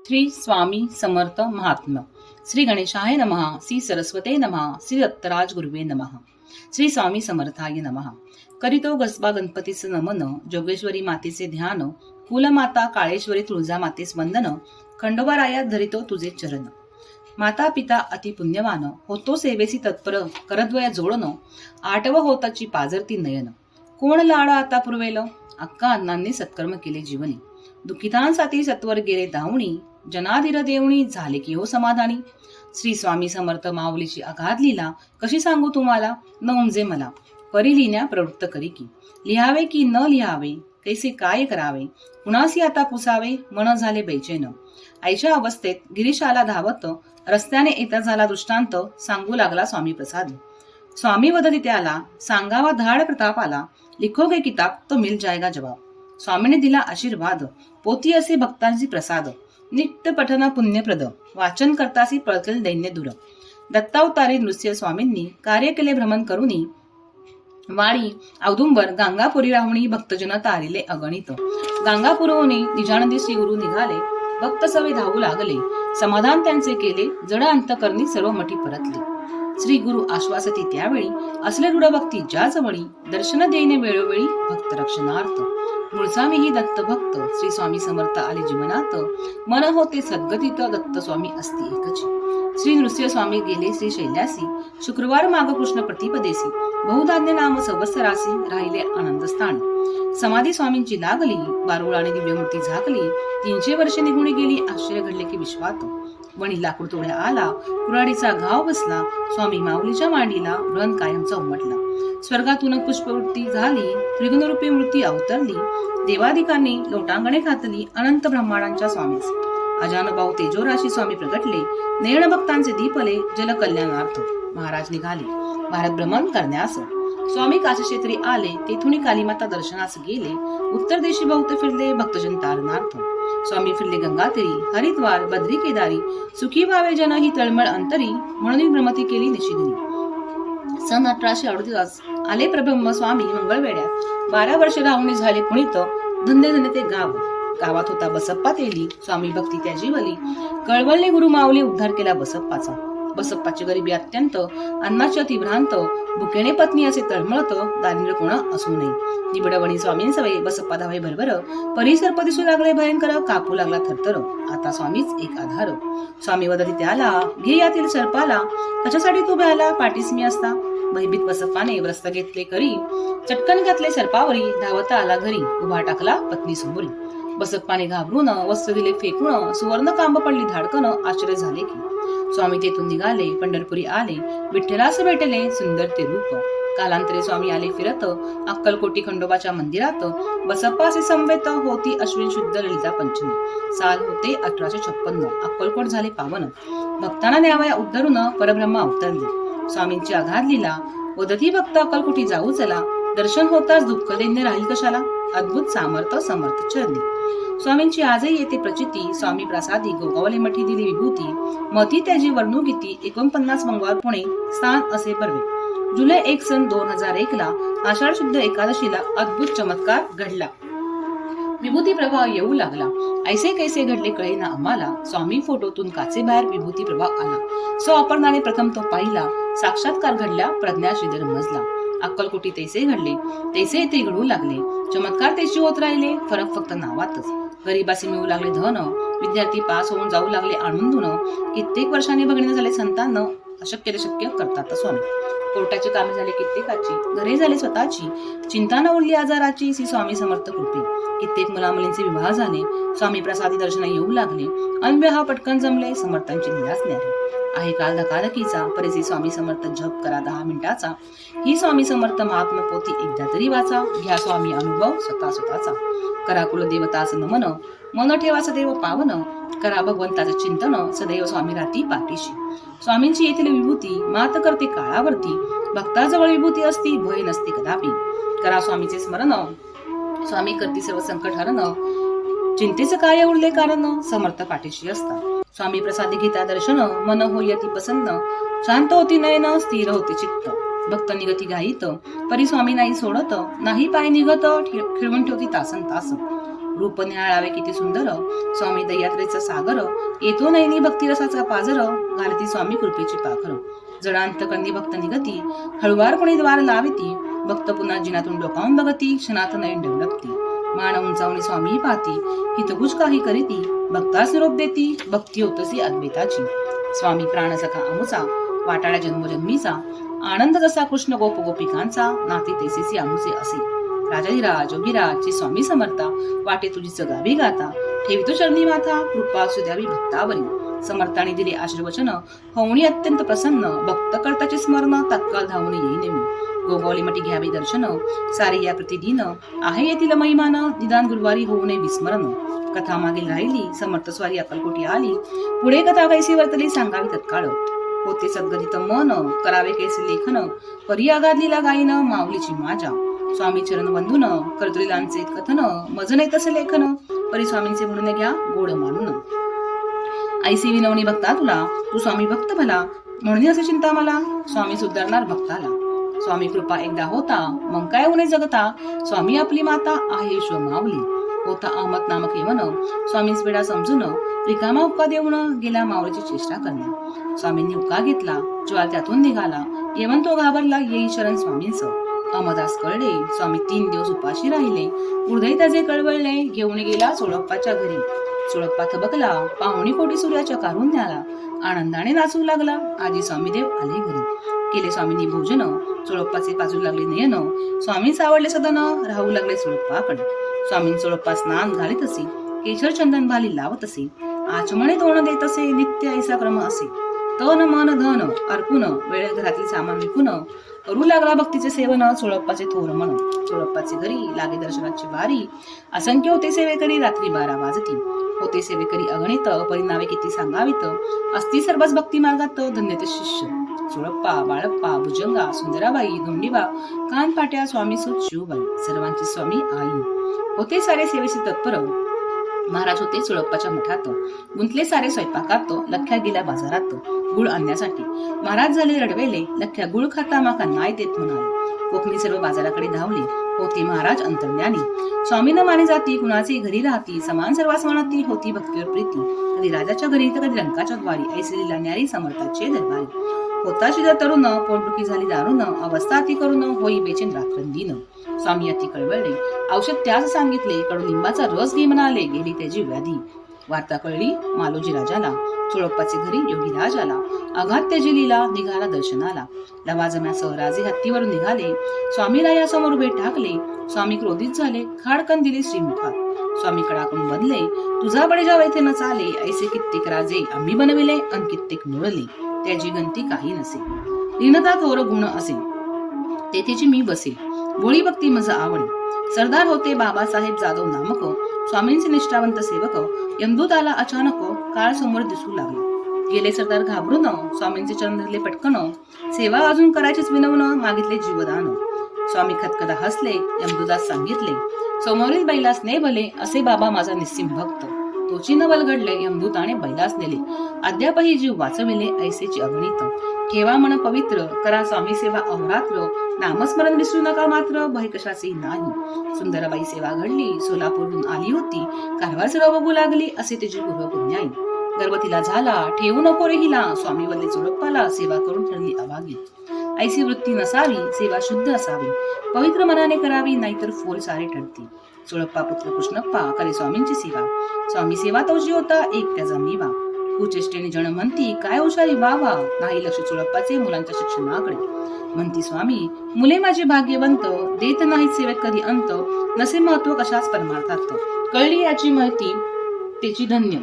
श्री स्वामी समर्थ महात्म्य. श्री गणेशाय नमः. श्री सरस्वते नमः. श्री दत्तराज गुरुवे नमः. श्री स्वामी समर्थाय नमः. करीतो गसबा गणपतीचे नमन, जोगेश्वरी मातेचे ध्यान, कुलमाता काळेश्वरी तुळजा मातेस वंदन, खंडोबाराया धरितो तुझे चरण. माता पिता अति पुण्यवान, होतो सेवेसी तत्पर, करद्वया जोडन, आठव होताची पाजरती नयन. कोण लाड आता पुरवेल, अक्का अण्णांनी सत्कर्म केले जीवनी. दुःखितांसाठी सत्वर गेले धावणी, जनाधीर देवणी झाले की हो समाधानी. श्री स्वामी समर्थ माऊलीची अगाध लीला कशी सांगू तुम्हाला, न उमजे मला. परी लिहिण्या प्रवृत्त करी की, लिहावे की न लिहावे, कैसे काय करावे, कुणासी आता पुसावे, मन झाले बैचेन. आईच्या अवस्थेत गिरीशाला धावत, रस्त्याने येता झाला दृष्टांत, सांगू लागला स्वामी प्रसाद. स्वामी वदती त्याला, सांगावा धाड प्रतापाला, लिखोगे किताब तो मिल जाएगा जवाब. स्वामीने दिला आशीर्वाद, पोती असे भक्तांची प्रसाद. नित्य पठन पुण्यप्रद, वाचन करतासी पळतील दैन्य दूर. दत्तावतारी नृसिंह स्वामींनी कार्य केले भ्रमण करुनी, वाडी औदुंबर गांगापुरी राहुणी भक्तजन तारिले अगणित. गांगापुरवणी निजानंदी श्री गुरु निघाले, भक्त सवे धावू लागले. समाधान त्यांचे केले, जड अंतकरणी सर्व मठी परतले. श्री गुरु आश्वासती त्यावेळी, असले दृढ भक्ती ज्या जवळी, दर्शन देणे वेळोवेळी भक्त रक्षणार्थ. मूळचा मीही दत्त भक्त, श्री स्वामी समर्थ आले जीवनात, मन होते सद्गतीत दत्त स्वामी असती एकची. श्री नृसिंह स्वामी गेले श्री शैल्यासी, शुक्रवार माग कृष्ण प्रतिपदेसी, बहुधान्य नाम संवत्सरासी, राहिले आनंद स्थानी. समाधी स्वामींची लागली, बारुळाने दिव्यमूर्ती झाकली, 300 वर्षे निघून गेली, आश्चर्य घडले की विश्वात. वणी लाकूड तोड्या आला, कुऱ्हाडीचा घाव बसला, स्वामी माऊलीच्या मांडीला व्रण कायमचा उमटला. स्वर्गातून पुष्पवृत्ती झाली, त्रिगुणरूपी मूर्ती अवतरली, देवादिकांनी लोटांगणे घातली, अनंत ब्रह्मांडांच्या स्वामीस. अजानबाऊ तेजोराशी स्वामी प्रगटले, नयन भक्तांचे दीपले, जलकल्याणार्थ. महाराज निघाले भारत भ्रमण करण्यास. स्वामी काशीक्षेत्री आले, तेथून कालीमाता दर्शनास गेले, उत्तर देशी बहुत फिरले, भक्तजन तारणार्थ. स्वामी फिरले गंगातीरी, हरिद्वार बद्री केदारी, सुखी व्हावे जन ही तळमळ अंतरी, म्हणून भ्रमती केली निशिदिनी. सन 1838 आले प्रब्रह्म स्वामी मंगळवेड्यात, 12 वर्ष राहुणी झाले पुणित, धन्य धन्य ते गाव. गावात होता बसप्पा तेली, स्वामी भक्ती त्या जीवली, कळवळले गुरु माऊली, उद्धार केला बसप्पाचा. बसप्पाची गरिबी अत्यंत, अन्नाची अतिभ्रांत, भुकेने पत्नी असे तळमळत, दारिद्र्य कोण असू नये. निबडवणी स्वामींसवे बसप्पा धावे भरभर, परिसर्प दिसू लागले भयंकर, कापू लागला थरथर. आता स्वामीच एक आधार. स्वामी वदती त्याला, घे यातील सर्पाला, कशासाठी तू भ्याला, पाठीस मी असता. भयभीत बसप्पाने व्रस्त घेतले करी, चटकन घातले सर्पावरी, धावता आला घरी, उभा टाकला पत्नी समोरी. बसप्पाने घाबरून वस्त्र दिले फेकून, सुवर्ण कांब पडली धाडकन, आश्चर्य झाले की. स्वामी तेथून निघाले, पंढरपुरी आले, विठ्ठलास भेटले, सुंदर ते रूप. कालांतरे स्वामी आले फिरत, अक्कलकोटी खंडोबाच्या मंदिरात. बसप्पाचे संवेत, होती अश्विन शुद्ध ललिता पंचमी. साल होते 1856, अक्कलकोट झाले पावन. भक्तांना न्यावया उद्धरून, परब्रह्म अवतरले. स्वामींची अगाध लीला, वदती भक्त अक्कलकोटी जाऊ चला, दर्शन होताच दुःख दैन्य राहील कशाला. अद्भुत सामर्थ समर्थ चरणी. स्वामींची आजही येते प्रचिती, स्वामी प्रसादी गोगावले मठी दिली विभूती, मती त्याची वर्णुगीती. 49 मंगळवार पुणे स्थान असे बर्वे. जुलै 1 सन 2001 ला आषाढ शुद्ध एकादशीला अद्भुत चमत्कार घडला. विभूती प्रभाव येऊ लागला, ऐसे कैसे घडले कळेना आम्हाला. स्वामी फोटोतून काचे बाहेर विभूती प्रभाव आला, सो अपर्णाने प्रथम तो पाहिला. साक्षात्कार घडला, प्रज्ञा श्रीधर मजला. अक्कलकोटी तैसे घडले, तैसे ते घडू लागले, चमत्कार त्याची होत राहिले, फरक फक्त नावातच. गरीबासी मिळू लागले धन, विद्यार्थी पास होऊन जाऊ लागले आनंदून, कित्येक वर्षांनी बघणे झाले संतांना, अशक्य ते शक्य करतात स्वामी. कोर्टाची कामे झाली कित्येकाची, घरे झाली स्वतःची, चिंता न उरली आजाराची, श्री स्वामी समर्थ कृपे. कित्येक मुलामुलींचे विवाह झाले, स्वामी प्रसादी दर्शन येऊ लागले, अनविवाह पटकन जमले, समर्थांची निराश न्यारी. आहे काल धकाधकीचा, परिसी स्वामी समर्थ जप करा 10 मिनिटाचा. ही स्वामी समर्थ महात्मा पोथी एकदा तरी वाचा, घ्या स्वामी अनुभव स्वतःचा. करा कुलदेवतास नमन, मन ठेवा सदैव पावन, करा भगवंताचे चिंतन, सदैव स्वामी राहती पाठीशी. स्वामींची येथील विभूती मात करते काळावरती, भक्ताजवळ विभूती असती, भय नसते कदापि. करा स्वामीचे स्मरण, स्वामी करती सर्व संकट हरण, चिंतेचे काय उरले कारण, समर्थ पाठीशी असता. स्वामी प्रसादी घेता दर्शन, मन होयती प्रसन्न, शांत होती नयन, स्थिर होते चित्त. भक्त निगती घाईत, परी स्वामी नाही सोडत, नाही पाय निघत, खिळवून ठेवती तासन तास. रूप निहाळावे किती सुंदर, स्वामी दयात्रेचा सागर, येतो नैनी भक्ती रसाचा पाजर, घालती स्वामी कृपेची पाखर. जडांत कंदी भक्त निगती, हळुवार कोणी द्वार लाविती, भक्त पुन्हा जिनातून डोकावून बघती, क्षणात नयन डेवलपती. मान उंचावणी स्वामी पाहती, हितगुज काही करीती, भक्तास निरोप देती, भक्ती होतसी अद्वैताची. स्वामी प्राण सखा आमुचा, वाटाळा जन्मोजन्मीचा, आनंद जसा कृष्ण गोप गोपिकांचा, नाती तेसेसी आमुचे असे. राजाधिराज योगीराज स्वामी समर्था, वाटे तुझी जगावी गाता, ठेवितो चरणी माथा, कृपा सुद्यावी भक्तावरी. समर्थाने दिले आशीर्वचन, होवणी अत्यंत प्रसन्न, भक्त कर्ताचे स्मरण, तत्काळ धावून येई नेमी. गोगोली मठी घ्यावी दर्शन, सारे या प्रतिदिन, आहे येथील महिमान, निदान गुरुवारी होऊ नये विस्मरण. कथा मागील राहिली, समर्थ स्वारी अक्कलकोटी आली, पुढे कथा कैसी वर्तली सांगावी तत्काळ. होते सद्गदित मन, करावे कैसे लेखन, परी आगादलीला गायन, माऊलीची माझ्या. स्वामी चरण वंदून, कर्तुलीलांचे कथन, मज नाही तसे लेखन, परी स्वामींचे म्हणून घ्या गोड मानून. ऐसी विनवणी भक्ता तुला, तू स्वामी भक्त भला, म्हणून असे चिंता मला, स्वामी सुधारणार भक्ताला. स्वामी कृपा एकदा होता, मग काय उणे जगता, स्वामी आपली माता आहे विश्व माऊली. होता अहमद नामक येवन, स्वामींच वेळा समजून, रिकामा उपका देऊन गेला माऊलीची चेष्टा करणे. स्वामींनी उपका घेतला, ज्वाल त्यातून निघाला, येवन तो घाबरला, येई शरण स्वामींच. अहमदास कळले, स्वामी 3 दिवस उपाशी राहिले, हृदय त्याचे कळवळले, घेऊन गेला सोळप्पाच्या घरी. सोळप्पा थबकला, पाहुणी कोटी सूर्याच्या काढून न्याला, आनंदाने नाचू लागला, आजी स्वामीदेव आले घरी. केले स्वामींनी भोजन, सोळप्पाचे पाजू लागले नयन, स्वामींच आवडले सदन, राहू लागले सोळप्पाकडे. स्वामीं सोळप्पा स्नान घालीत असे, केशर चंदन भाली लावत असे, आचमणे तोंड देत असे, नित्य ऐसा क्रम असे. तन मन धन अर्पून, वेळ घरातील सामान विकून, करू लागला भक्तीचे सेवन, सोळप्पाचे थोर मन. सोळप्पाचे घरी लागे दर्शनाची बारी, असंख्य होते सेवेकरी, रात्री 12 वाजती. होते सेवेकरी अगणित, परिणामे किती सांगावीत, असती सर्वच भक्ती मार्गात, धन्य ते शिष्य. सोळप्पा, बाळप्पा, भुजंगा, सुंदराबाई, धोंडीबा, कानपाट्या, स्वामी सुत शिवबाई, सर्वांची स्वामी आई. होते सारे सेवेशी तत्पर, महाराज होते सोळप्पाच्या मठात, गुंतले सारे स्वयंपाकात, लख्या गेल्या बाजारात गुळ आणण्यासाठी. महाराज झाले रडवेले, लख्या गुळ खाता माका नाय देत म्हणाले. कोकणी सर्व बाजाराकडे धावले, होते महाराज अंतर्ज्ञानी. स्वामीनं माने जाती, कुणाची घरी राहती, समान सर्वास म्हणती, होती भक्तीवर प्रीती. कधी राजाच्या घरी तर कधी रंकाच्या द्वारी, ऐसे लीला न्यारी समर्थाचे दरबारी. होता शिदा तरुण, पोटदुखी झाली दारुण, अवस्था अति करून, होई बेचैन रात्रंदिन. स्वामी अति कळवळले, औषध त्यास सांगितले, कडुलिंबाचा रस घे म्हणाले, गेली त्याची व्याधी. वार्ता कळली मालोजी राजाला, सोळप्पाचे घरी योगीराज आला, अघात त्याची लीला, निघाला दर्शनाला. लवाजम्यासह राजे हत्तीवरून निघाले, स्वामीला या समोर उभे टाकले. स्वामी क्रोधित झाले, खाडकन दिली श्रीमुखात. स्वामी कडाकून बदले, तुझा बळीजाव येथे न चाले, ऐसे कित्येक राजे आम्ही बनविले, अन कित्येक मुळले, त्याची गंती काही नसे. दीनता थोर गुण असे, तेथेची मी बसे, भोळी भक्ती मज आवडी. सरदार होते बाबासाहेब जाधव नामक, स्वामींचे निष्ठावंत सेवक. यमदूत आला अचानक, काळ समोर दिसू लागला. गेले सरदार घाबरून, स्वामींचे चरण धरले पटकन, सेवा अजून करायचीच विनवून, मागितले जीवदान. स्वामी खतखदा हसले, यमदूतास सांगितले, समोरील बैलास ने भले, असे बाबा माझा निस्सिम भक्त. तोची नवल घडले, यमदूताने बैलास नेले, अद्यापही जीव वाचविले, ऐसेची अगणित. ठेवा मन पवित्र, करा स्वामी सेवा अहोरात्र, नामस्मरण विसरू नका मात्र, भय कशाचे नाही. सुंदरबाई सेवा घडली, सोलापूरहून आली होती, कारभार सर्व बघू लागली, असे तिची पूर्व पुण्याई. गर्भवतीला झाला, ठेवू नको रे हिला, स्वामी वल्ले चोळप्पाला, सेवा करून ठरली अभागी. ऐसी वृत्ती नसावी, सेवा शुद्ध असावी, पवित्र मनाने करावी, नाहीतर फोल सारे ठरती. चोळप्पा पुत्र कृष्णप्पा करे स्वामींची सेवा, स्वामी सेवा तोची होता एक त्याचा मेवा. कुचेष्टेने जण म्हणती, काय हुशारी वावा, नाही लक्ष चोळप्पाचे मुलांच्या शिक्षणाकडे. म्हणती स्वामी, मुले माझे भाग्यवंत, देत नाहीत सेवेत कधी अंत, नसे महत्व कशाच परमार्थात. कळली याची माहिती त्याची धन्य.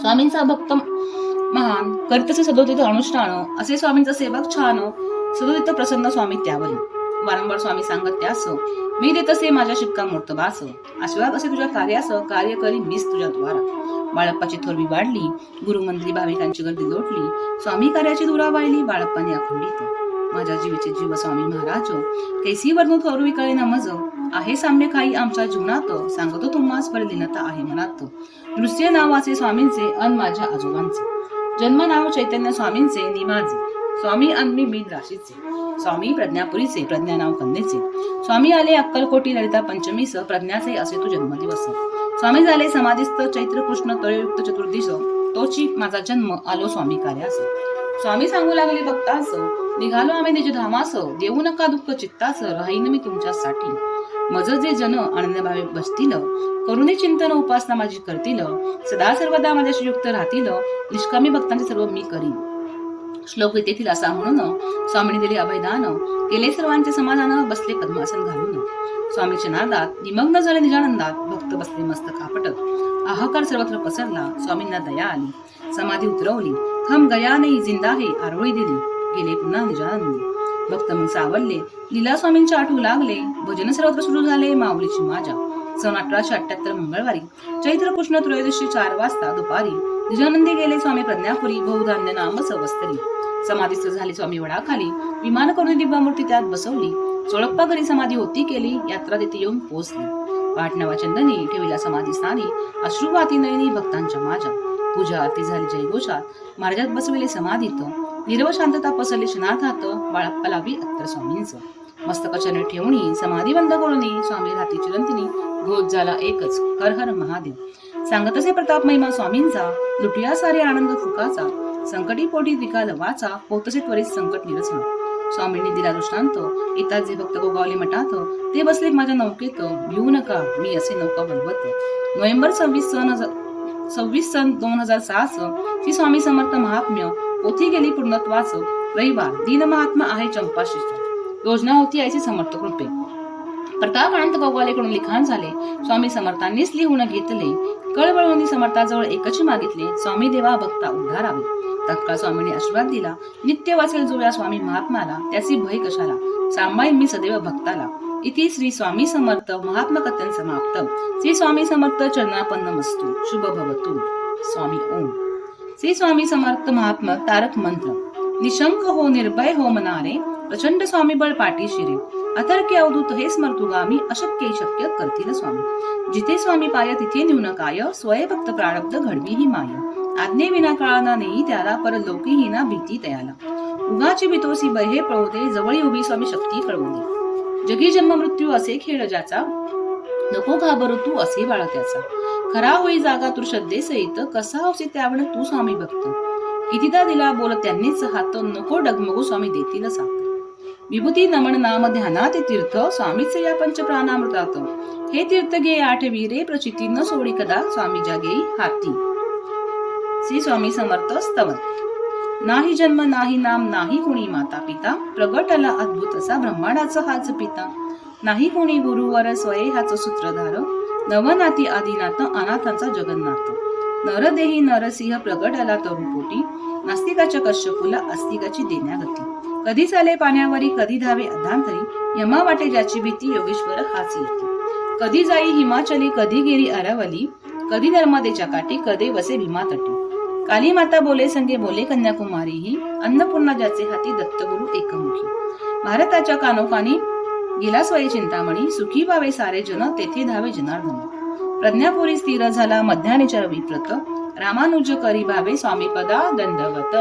स्वामींचा भक्त महान, करीतसे सदोदित अनुष्ठान, असे स्वामींचा सेवक छान, सदोदित प्रसन्न स्वामी त्यावरी. वारंवार स्वामी सांगत त्यास, मी देत असे माझ्या शिक्कामोर्तब बास, आशीर्वाद असे तुझ्या कार्यास, कार्य करी मीच तुझ्या द्वारा. बाळप्पाची थोरवी वाढली, गुरुमंत्री भाविकांची गर्दी लोटली, स्वामी कार्याची दुरा वाहिली, बाळप्पाने अखंडित. माझ्या जीवेचे जीव स्वामी महाराज, कैसी वर्णू थोरवी कळेना मज, आहे साम्य काही आमच्या जीवनात, सांगतो तुम्हास परिलीनता आहे मनात. दृश्य नावाचे स्वामींचे, अन माझ्या आजोबांचे, जन्म नाव चैतन्य स्वामींचे, निमाजे स्वामी अन्मी बीड राशीचे, स्वामी प्रज्ञापुरीचे, प्रज्ञा नाव कन्येचे. स्वामी आले अक्कलकोटी ललिता पंचमीस, प्रज्ञाचे असे तू जन्मदिवस. स्वामी झाले समाधीस्थ चैत्र कृष्ण तळयुक्त चतुर्दिश तोची माझा जन्म आलो स्वामी कार्यास. स्वामी सांगू लागले भक्तास, निघालो आम्ही निज धामास, देऊ नका दुःख चित्तास, राहीन मी तुमच्यासाठी. मज जे जन आनंदभावे बसतील, करुणे चिंतन उपासना माझी करतील, सदा सर्वदा माझ्याशी युक्त राहतील, निष्कामी भक्तांचे सर्व मी करीन. श्लोक गीतेतील असा म्हणून स्वामींनी दिले अभयदान, केले सर्वांचे समाधान, बसले पद्मासन घालून. स्वामीच्या नादात निमग्न झाले निजानंदात, भक्त बसले मस्तक आपटत, हाहाकार सर्वत्र पसरला. स्वामींना दया आली, समाधी उतरवली, हम गया नाही जिंदा हे आरोळी दिली, गेले पुन्हा निजानंदी. भक्त मग सावरले, लीला स्वामींच्या आठवू लागले, भजन सर्वत्र सुरू झाले माऊलीची माझ्या. सन 1878 मंगळवारी चैत्र कृष्ण त्रयोदशी 4 वाजता दुपारी निजानंदी गेले स्वामी प्रज्ञापुरी, बहुधान्य नाम सवस्तरी. समाधीस्थ झाली स्वामी वडाखाली, विमान करून दिव्यामूर्ती त्यात बसवली. सोळप्पा घरी समाधी होती केली, यात्रा तेथे येऊन पोहोचली. पाठनवा चंदनी ठेविला समाधी स्थानी, अश्रुवाती नयनी भक्तांच्या माझ्या. पूजा आरती झाली जयघोषात, महाराजात बसविले समाधीत, निर्व शांतता पसरली क्षणार्धात, बाळप्पा लावी अत्तर स्वामींच. मस्तकाचरणी ठेवणी समाधी बंद करूनी, स्वामी राहती चिरंतिनी, घोष झाला एकच, हर हर महादेव. सांगत असे प्रताप महिमा स्वामींचा, लुटिया सारे आनंद फुकाचा, संकटी पोटी त्रिकाल वाचा, होतसे त्वरित संकट निरसन. स्वामींनी दिला दृष्टांत, येतात जे भक्त गोगावले मठात, ते बसले माझ्या नौकेत, भिवू नका मी असे नौका बलवत. नोव्हेंबर 26 सन 2006 श्री स्वामी समर्थ महात्म्य पोथी गेली पूर्णत्वाच. रविवार दीन महात्मा आहे चंपाशिष्ट. योजना होती ऐसी समर्थ कृपे. प्रताप अनंत गोगावलेकडून लिखाण झाले. स्वामी समर्थांनीच लिहून घेतले. कळवळून समर्थाजवळ एकच मागितले, स्वामी देवा भक्ता उद्धारावे. तत्काळ स्वामीने आशीर्वाद दिला, नित्य वाचेल जो या स्वामी महात्माला, त्याची भय कशाला, सांभाळीन मी सदैव भक्ताला. इति श्री स्वामी समर्थ महात्मा कथन समाप्त. श्री स्वामी समर्थ चरणापन्नमस्तु. शुभ भवतु. स्वामी ओम. श्री स्वामी समर्थ महात्मा तारक मंत्र. निशंक हो निर्भय हो मनारे, प्रचंड स्वामी बळ पाठी शिरे. अथर्क्य अवधूत हे स्मर्तुगामी, अशक्य शक्य करतील स्वामी. जिथे स्वामी पाय तिथे न्यून काय, स्वय भक्त प्रारब्ध घडवी ही माय. आज्ञे विना काळाना नेई त्याला, पर लोकी ही ना भीती तयाला. उगाची बितोसी बहे पळवते, जवळी उभी स्वामी शक्ती कळवते. जगी जन्म मृत्यू असे खेळ ज्याचा, नको घाबरू तू असे बाळ त्याचा. खरा होई जागा तू श्रद्धे सहित, कसा होसी त्यावण तू स्वामी भक्त. कितीदा दिला बोल त्यांनीच हात, नको डगमगू स्वामी देतील साथ. विभूती नमन नाम ध्यानात तीर्थ, स्वामीच या पंच प्राणामृतात. हे तीर्थ घे आठवी रे प्रचिती, न सोडी कदा स्वामी जागे हाती. श्री स्वामी समर्थ स्तवन. नाही जन्म नाही नाम नाही कोणी माता पिता, प्रगटला अद्भुत असा ब्रह्मांडाचा हाच पिता. नाही कोणी गुरुवर स्वये हाच सूत्रधार, नवनाती आदिनाथ अनाथांचा जगन्नाथ. नरदेही नरसिंह प्रगटला तरुपोटी, नास्तिकाच्या कश्यपूला अस्तिकाची देण्यागती. कधी चाले पाण्यावरी कधी धावे अधांतरी, यमा वाटे ज्याची भीती योगेश्वर हाच येती. कधी जाई हिमाचली कधी गेली अरवली, कधी नर्मदेच्या काठी कधी वसे भीमा तटी. काली माता बोले संगे बोले कन्याकुमारी ही, अन्नपूर्णा ज्याचे हाती दत्तगुरु एकमुखी. भारताच्या कानोकानी गेला स्वयं चिंतामणी, सुखी व्हावे सारे जन तेथे धावे जनार्दन. प्रज्ञापुरी स्थिर झाला मध्यानेचर विप्रत, रामानुज करी भावे स्वामी पदा दंडवत.